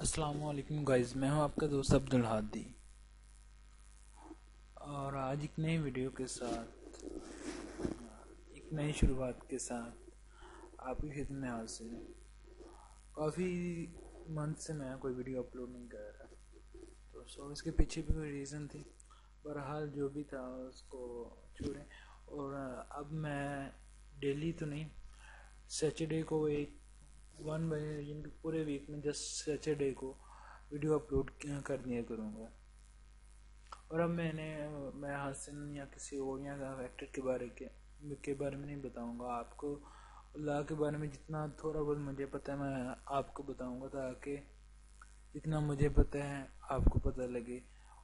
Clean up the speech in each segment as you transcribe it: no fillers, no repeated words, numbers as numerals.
السلام علیکم گائز، میں ہوں آپ کا دوست عبدالہادی، اور آج ایک نئی ویڈیو کے ساتھ ایک نئی شروعات کے ساتھ آپ کی خدمت میں حاضر ہوں۔ کافی منتھ سے میں کوئی ویڈیو اپلوڈ نہیں کر رہا، تو اس کے پیچھے بھی کوئی ریزن تھی۔ بہرحال جو بھی تھا اس کو چھوڑیں، اور اب میں ڈیلی تو نہیں، سیٹرڈے کو ایک 1 بجے، یعنی پورے ویک میں جسٹ سیٹرڈے کو ویڈیو اپلوڈ کر دیا کروں گا۔ اور اب میں حسن یا کسی اور یا ایکٹر کے بارے میں نہیں بتاؤں گا آپ کو۔ اللہ کے بارے میں جتنا تھوڑا بہت مجھے پتہ ہے میں آپ کو بتاؤں گا، تاکہ جتنا مجھے پتہ ہے آپ کو پتہ لگے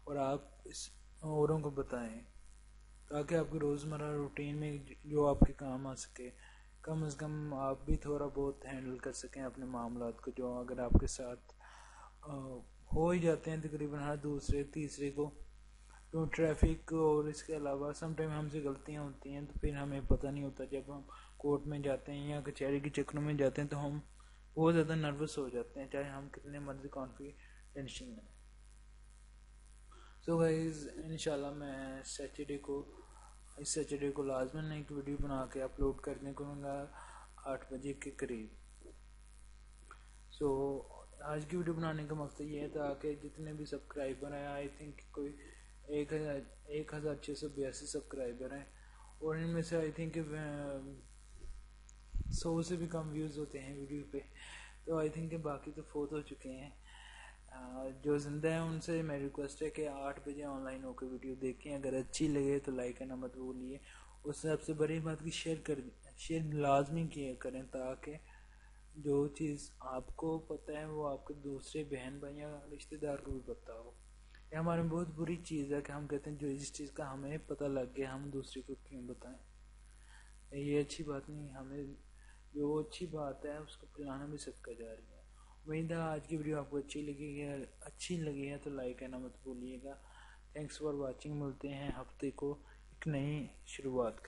اور آپ اس اوروں کو بتائیں، تاکہ آپ کی روزمرہ روٹین میں جو آپ کے کام آ سکے، کم از کم آپ بھی تھوڑا بہت ہینڈل کر سکیں اپنے معاملات کو، جو اگر آپ کے ساتھ ہو ہی جاتے ہیں تقریباً ہر دوسرے تیسرے کو، تو ٹریفک اور اس کے علاوہ سم ٹائم ہم سے غلطیاں ہوتی ہیں، تو پھر ہمیں پتہ نہیں ہوتا۔ جب ہم کورٹ میں جاتے ہیں یا کچہری کے چکروں میں جاتے ہیں تو ہم بہت زیادہ نروس ہو جاتے ہیں، چاہے ہم کتنے مرضی کانفیڈینشیل ہیں۔ سو گائز، انشاءاللہ میں اس سیٹرڈے کو لازماً ایک ویڈیو بنا کے اپلوڈ کرنے کروں گا 8 بجے کے قریب۔ سو آج کی ویڈیو بنانے کا مقصد یہ تھا کہ جتنے بھی سبسکرائبر ہیں، آئی تھنک کوئی 1682 سبسکرائبر ہیں، اور ان میں سے آئی تھنک 100 سے بھی کم ویوز ہوتے ہیں ویڈیو پہ، تو آئی تھنک باقی تو فوت ہو چکے ہیں۔ جو زندہ ہیں ان سے میں ریکویسٹ ہے کہ 8 بجے آن لائن ہو کے ویڈیو دیکھیں، اگر اچھی لگے تو لائک کرنا مت بھولیے، اور سب سے بڑی بات کی شیئر لازمی کیا کریں، تاکہ جو چیز آپ کو پتہ ہے وہ آپ کے دوسرے بہن بھائی یا رشتہ دار کو بھی پتہ ہو۔ یہ ہمارے میں بہت بری چیز ہے کہ ہم کہتے ہیں جو اس چیز کا ہمیں پتہ لگ گیا ہم دوسرے کو کیوں بتائیں، یہ اچھی بات نہیں۔ ہمیں جو اچھی بات ہے اس کو پھیلانا بھی صدقہ جاری ہے۔ امید ہے آج کی ویڈیو آپ کو اچھی لگی ہے تو لائک کرنا مت بھولیے گا۔ تھینکس فار واچنگ، ملتے ہیں ہفتے کو ایک نئی شروعات کے